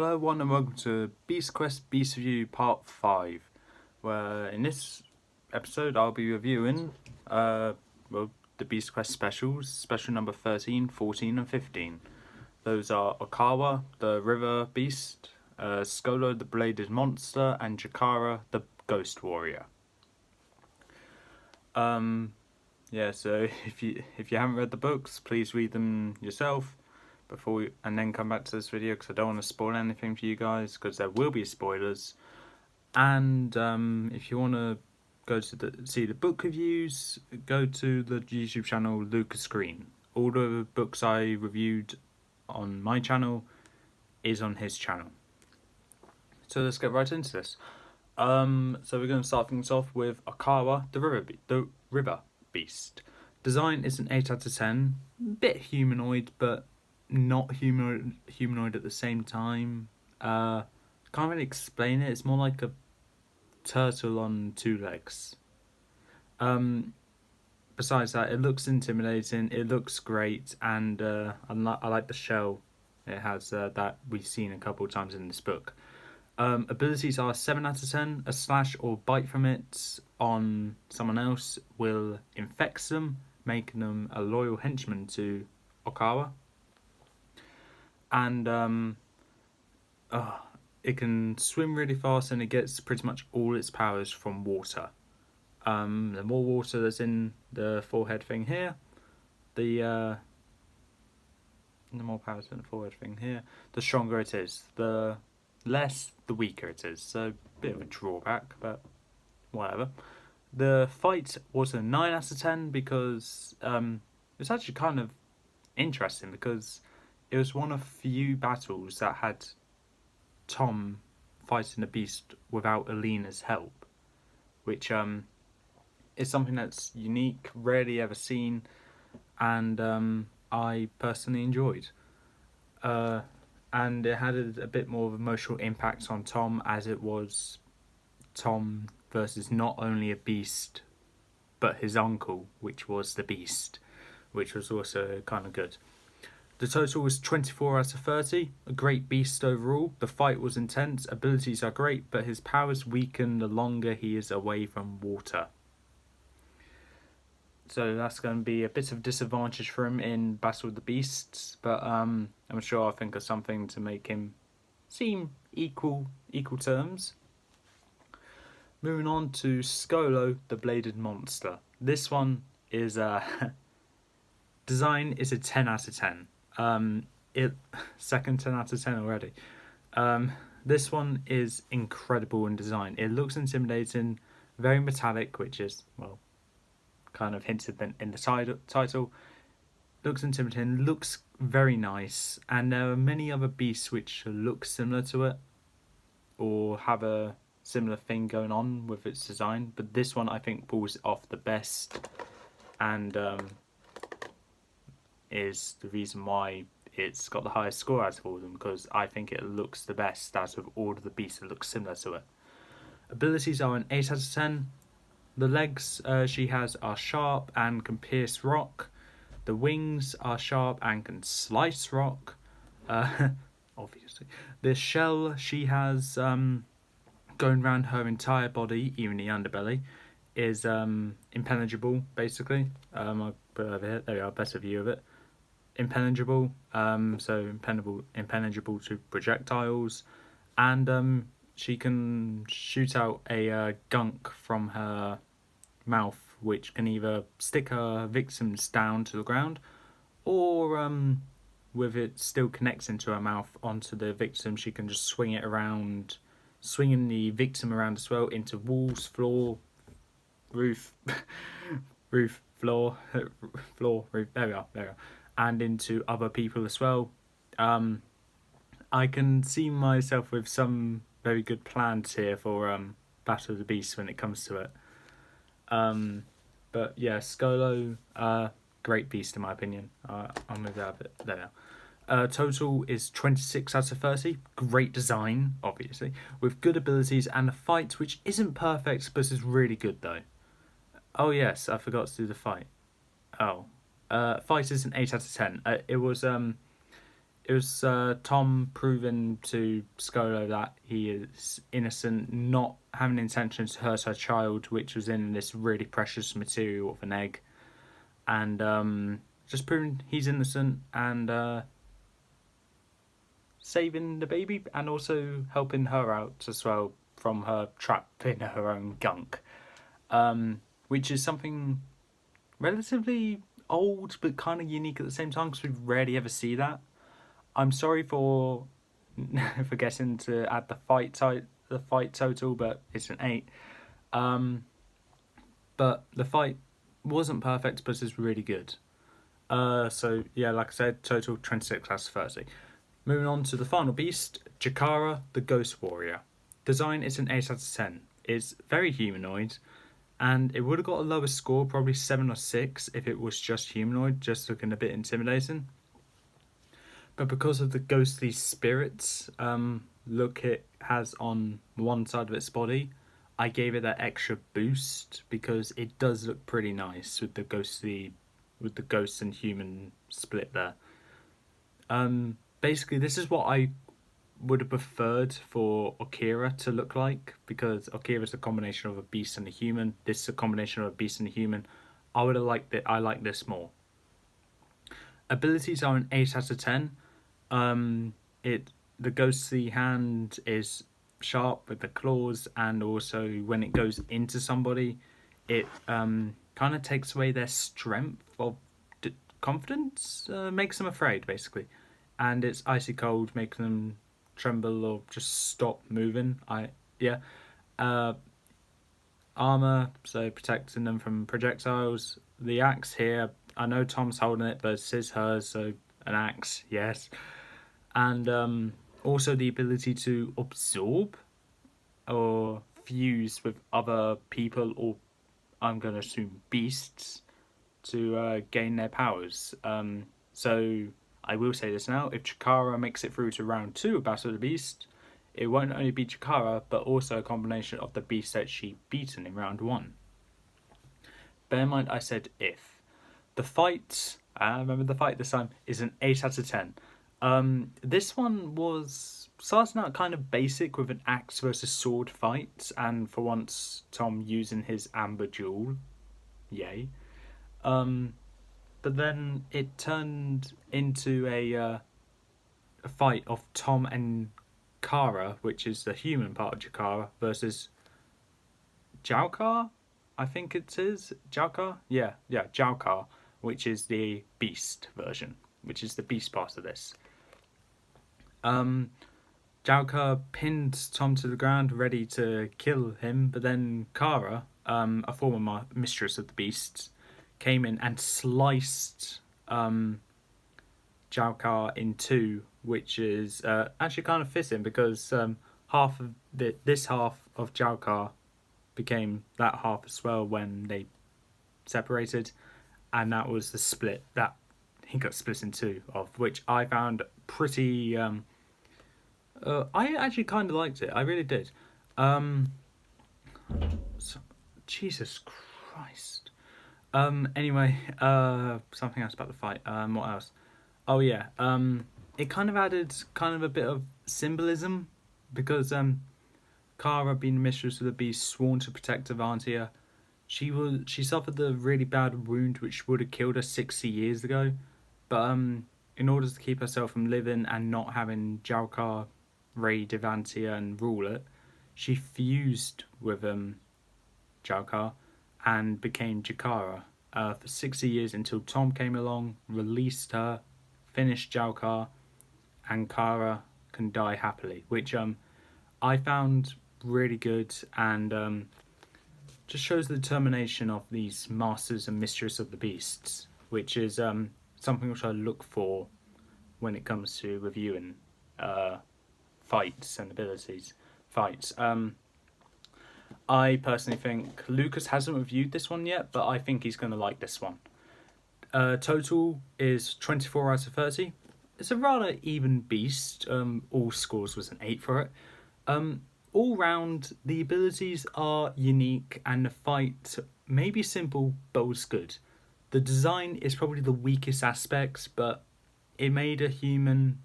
Hello everyone and welcome to Beast Quest Beast Review Part 5, where in this episode I'll be reviewing the Beast Quest specials, special number 13, 14 and 15. Those are Okawa, the River Beast, Skolo the Bladed Monster, and Jakara the Ghost Warrior. So if you haven't read the books, please read them yourself and then come back to this video, because I don't want to spoil anything for you guys, because there will be spoilers. And if you want to go to see the book reviews, go to the YouTube channel Lucas Green. All the books I reviewed on my channel is on his channel. So let's get right into this. So we're going to start things off with Okawa, the River Beast. Design is an 8 out of 10. Bit humanoid, but not humanoid at the same time. Can't really explain it. It's more like a turtle on two legs. Besides that, it looks intimidating. It looks great, and I like the shell it has that we've seen a couple of times in this book. Abilities are 7 out of 10. A slash or bite from it on someone else will infect them, making them a loyal henchman to Okawa. And it can swim really fast, and it gets pretty much all its powers from water. The more water that's in the forehead thing here, the more powers in the forehead thing here, the stronger it is. The less, the weaker it is. So a bit of a drawback, but whatever. The fight was a 9 out of 10 because it's actually kind of interesting, because it was one of few battles that had Tom fighting the beast without Alina's help, which is something that's unique, rarely ever seen, and I personally enjoyed. And it had a bit more of emotional impact on Tom, as it was Tom versus not only a beast, but his uncle, which was the beast, which was also kind of good. The total was 24 out of 30, a great beast overall. The fight was intense, abilities are great, but his powers weaken the longer he is away from water. So that's going to be a bit of disadvantage for him in Battle of the Beasts, but I'm sure I'll think of something to make him seem equal terms. Moving on to Skolo, the Bladed Monster. This one is design is a 10 out of 10. Second 10 out of 10 already. This one is incredible in design. It looks intimidating, very metallic, which is, well, kind of hinted in the title. Looks intimidating, looks very nice, and there are many other beasts which look similar to it, or have a similar thing going on with its design, but this one I think pulls it off the best, and is the reason why it's got the highest score out of all of them, because I think it looks the best out of all of the beasts that look similar to it. Abilities are an 8 out of 10. The legs she has are sharp and can pierce rock. The wings are sharp and can slice rock. Obviously. The shell she has going around her entire body, even the underbelly, is impenetrable, basically. I'll put it over here. There we are, better view of it. Impenetrable, so impenetrable to projectiles, and she can shoot out a gunk from her mouth, which can either stick her victims down to the ground, or with it still connecting to her mouth onto the victim, she can just swing it around, swinging the victim around as well into walls, floor, roof, floor, roof. There we are. And into other people as well. I can see myself with some very good plans here for Battle of the Beasts when it comes to it. But yeah, Skolo, great beast in my opinion. I'll move that a bit there now. Total is 26 out of 30. Great design, obviously, with good abilities and a fight which isn't perfect, but is really good though. Oh yes, I forgot to do the fight. Fight is an 8 out of 10. It was it was Tom proving to Skolo that he is innocent, not having intentions to hurt her child, which was in this really precious material of an egg, and just proving he's innocent and saving the baby and also helping her out as well from her trap in her own gunk, which is something relatively old but kind of unique at the same time because we rarely ever see that. I'm sorry for forgetting to add the fight total, but it's an 8. Um, but the fight wasn't perfect, but it's really good. So yeah, like I said, total 26 out of 30. Moving on to the final beast, Jakara, the Ghost Warrior. Design is an 8 out of 10. It's very humanoid, and it would have got a lower score, probably 7 or 6, if it was just humanoid, just looking a bit intimidating. But because of the ghostly spirits look it has on one side of its body, I gave it that extra boost because it does look pretty nice with the ghost and human split there. Basically, this is what I would have preferred for Akira to look like because Akira is a combination of a beast and a human. This is a combination of a beast and a human. I would have liked it. I like this more. Abilities are an 8 out of 10. The ghostly hand is sharp with the claws, and also when it goes into somebody, it kind of takes away their strength of confidence, makes them afraid basically, and it's icy cold, making them tremble or just stop moving. Armor, so protecting them from projectiles. The axe here, I know Tom's holding it, but it's hers, so an axe, yes. And also the ability to absorb or fuse with other people, or I'm going to assume beasts, to gain their powers. So I will say this now, if Chikara makes it through to round 2 of Battle of the Beast, it won't only be Chikara, but also a combination of the beast that she beaten in round 1. Bear in mind I said if. The fight, remember the fight this time, is an 8 out of 10. This one was starting out kind of basic with an axe versus sword fight, and for once Tom using his amber jewel. Yay. But then it turned into a fight of Tom and Kara, which is the human part of Jakara, versus Jaukar, I think it is. Jaukar? Yeah, Jaukar, which is the beast version, which is the beast part of this. Jaukar pinned Tom to the ground, ready to kill him, but then Kara, a former mistress of the beasts, came in and sliced Jaukar in two, which is actually kind of fitting because half of this half of Jaukar became that half as well when they separated, and that was the split that he got split in two, of which I found pretty. I actually kind of liked it. I really did. Jesus Christ. Anyway, something else about the fight. What else? Oh yeah. It kind of added kind of a bit of symbolism because Kara, being the mistress of the beast, sworn to protect Avantia. She suffered the really bad wound which would have killed her 60 years ago, but in order to keep herself from living and not having Jaukar raid Avantia and rule it, she fused with Jaukar and became Jakara for 60 years until Tom came along, released her, finished Jaukar, and Kara can die happily, which I found really good and just shows the determination of these masters and mistress of the beasts, which is something which I look for when it comes to reviewing fights and abilities. Fights. I personally think Lucas hasn't reviewed this one yet, but I think he's going to like this one. Total is 24 out of 30. It's a rather even beast. All scores was an 8 for it. All round, the abilities are unique and the fight may be simple but was good. The design is probably the weakest aspect, but it made a human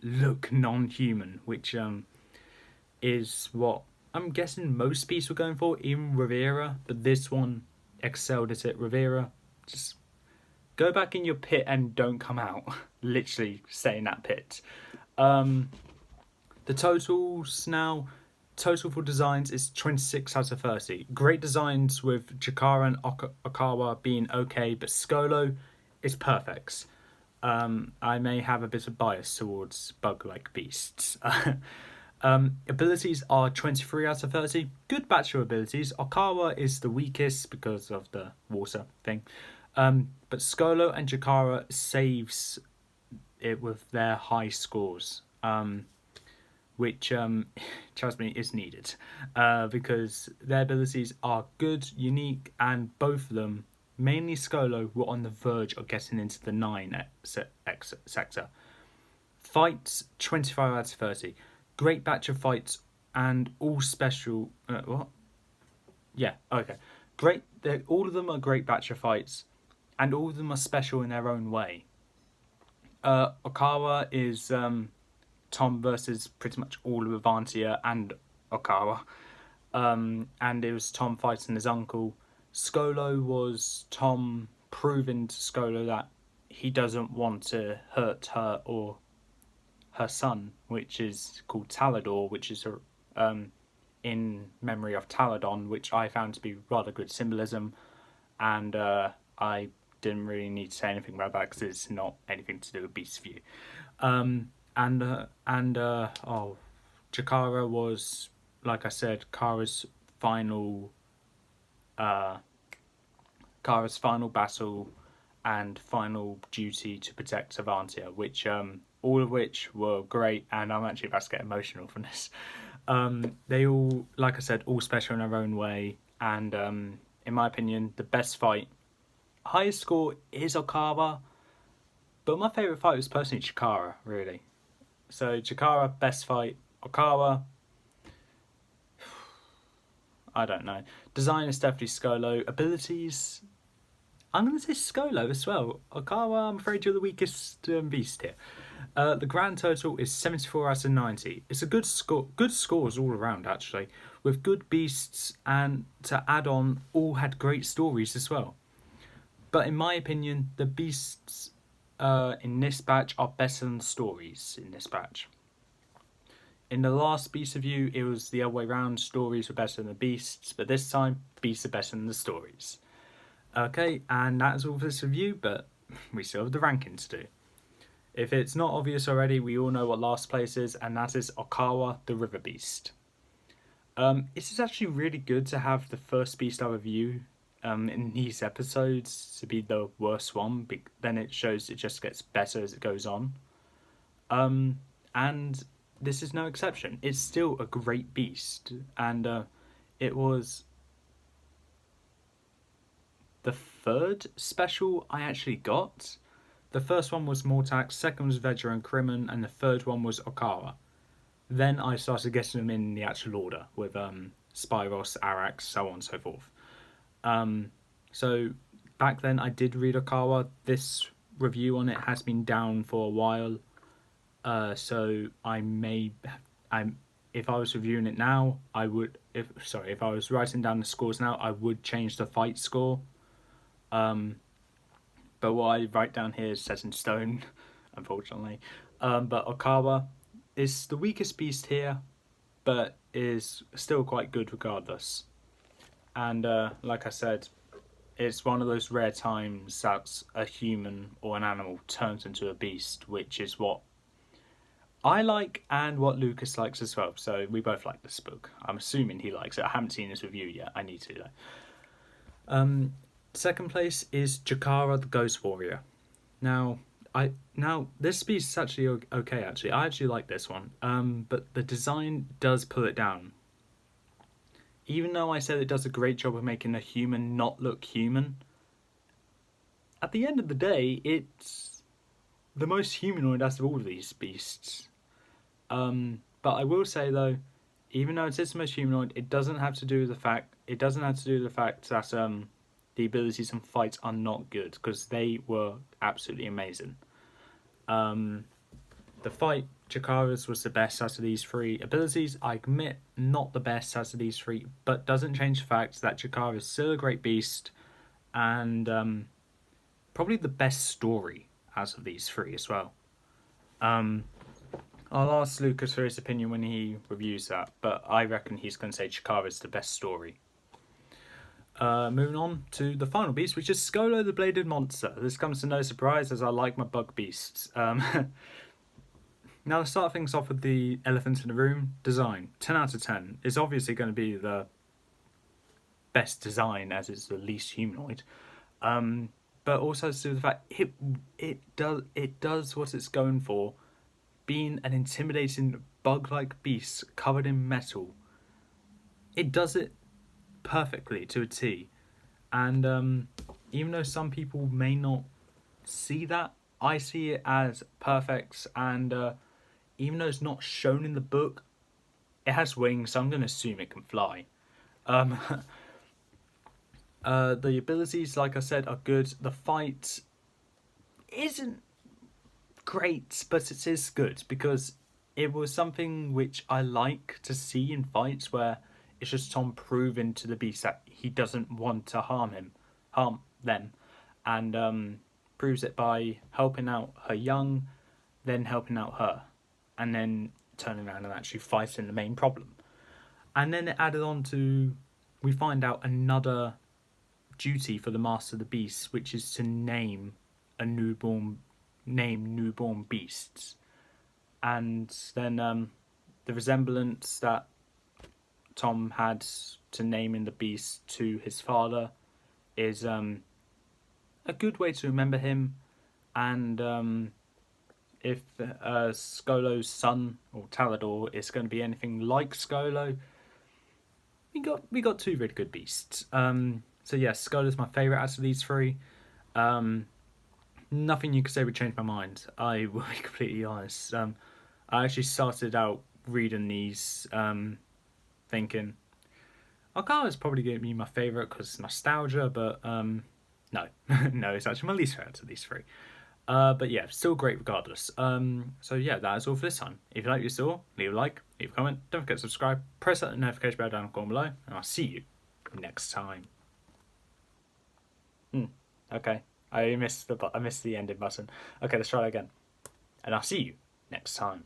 look non-human, which is what I'm guessing most beasts were going for, even Rivera, but this one excelled at it. Rivera, just go back in your pit and don't come out. Literally stay in that pit. The totals now, total for designs is 26 out of 30. Great designs with Jakara and Okawa being okay, but Skolo is perfect. I may have a bit of bias towards bug-like beasts. Abilities are 23 out of 30. Good batch of abilities. Okawa is the weakest because of the water thing. But Skolo and Jakara saves it with their high scores. Which, trust me, is needed. Because their abilities are good, unique, and both of them, mainly Skolo, were on the verge of getting into the 9 sector. Fights, 25 out of 30. Great batch of fights, and all special... what? Yeah, okay. Great. All of them are great batch of fights, and all of them are special in their own way. Okawa is... Tom versus pretty much all of Avantia and Okawa. And it was Tom fighting his uncle. Skolo was Tom proving to Skolo that he doesn't want to hurt her or her son, which is called Talador, which is in memory of Taladon, which I found to be rather good symbolism. And I didn't really need to say anything about that because it's not anything to do with Beast View. Jakara was, like I said, Kara's final battle and final duty to protect Avantia, which all of which were great, and I'm actually about to get emotional from this. They all, like I said, all special in their own way, and in my opinion, the best fight, highest score is Okawa, but my favourite fight was personally Chikara, really. So Chikara, best fight. Okawa, I don't know. Design is definitely Skolo. Abilities, I'm going to say Skolo as well. Okawa, I'm afraid you're the weakest beast here. The grand total is 74 out of 90. It's a good score. Good scores all around, actually. With good beasts, and to add on, all had great stories as well. But in my opinion, the beasts in this batch are better than the stories in this batch. In the last Beast review, it was the other way around. Stories were better than the beasts, but this time, beasts are better than the stories. Okay, and that's all for this review, but we still have the ranking to do. If it's not obvious already, we all know what last place is, and that is Okawa, the River Beast. It is actually really good to have the first beast I review in these episodes to be the worst one, then it shows it just gets better as it goes on. And this is no exception. It's still a great beast, and it was the third special I actually got. The first one was Mortax, second was Vegeta and Krimen, and the third one was Okawa. Then I started getting them in the actual order with Spyros, Arax, so on and so forth. So back then I did read Okawa. This review on it has been down for a while. So if I was reviewing it now, if I was writing down the scores now, I would change the fight score. But what I write down here is set in stone, unfortunately. But Okawa is the weakest beast here, but is still quite good regardless. And like I said, it's one of those rare times that a human or an animal turns into a beast, which is what I like and what Lucas likes as well. So we both like this book. I'm assuming he likes it. I haven't seen this review yet. I need to though. Second place is Jakara the Ghost Warrior. Now this beast is actually okay. Actually, I actually like this one. But the design does pull it down. Even though I said it does a great job of making a human not look human, at the end of the day, it's the most humanoid out of all of these beasts. But I will say though, even though it is the most humanoid, it doesn't have to do with the fact that the abilities and fights are not good, because they were absolutely amazing. The fight Chikara's was the best out of these three. Abilities, I admit, not the best out of these three, but doesn't change the fact that Chikara is still a great beast, and probably the best story out of these three as well. I'll ask Lucas for his opinion when he reviews that, but I reckon he's going to say Chikara's the best story. Moving on to the final beast, which is Skolo the Bladed Monster. This comes to no surprise, as I like my bug beasts. Now, to start things off with the elephant in the room, design. 10 out of 10. It's obviously going to be the best design, as it's the least humanoid. But also to the fact it does what it's going for. Being an intimidating bug-like beast covered in metal, it does it perfectly to a T. And even though some people may not see that, I see it as perfect. And even though it's not shown in the book, it has wings, so I'm going to assume it can fly. The abilities, like I said, are good. The fight isn't great, but it is good because it was something which I like to see in fights where it's just Tom proving to the beast that he doesn't want to harm them, and proves it by helping out her young, then helping out her, and then turning around and actually fighting the main problem. And then it added on to, we find out another duty for the Master of the Beasts, which is to name newborn beasts. And then the resemblance that Tom had to naming the beast to his father is a good way to remember him. And if Skolo's son, or Talador, is going to be anything like Skolo, we got two really good beasts. So yes, Skolo's my favourite out of these three. Nothing you could say would change my mind. I will be completely honest. I actually started out reading these thinking, Alcala's probably going to be my favourite because it's nostalgia, but no. No, it's actually my least favourite out of these three. But yeah, still great regardless. So yeah, that is all for this time. If you like what you saw, leave a like, leave a comment, don't forget to subscribe, press that notification bell down the corner below, and I'll see you next time. Okay, I missed the ending button. Okay, let's try that again. And I'll see you next time.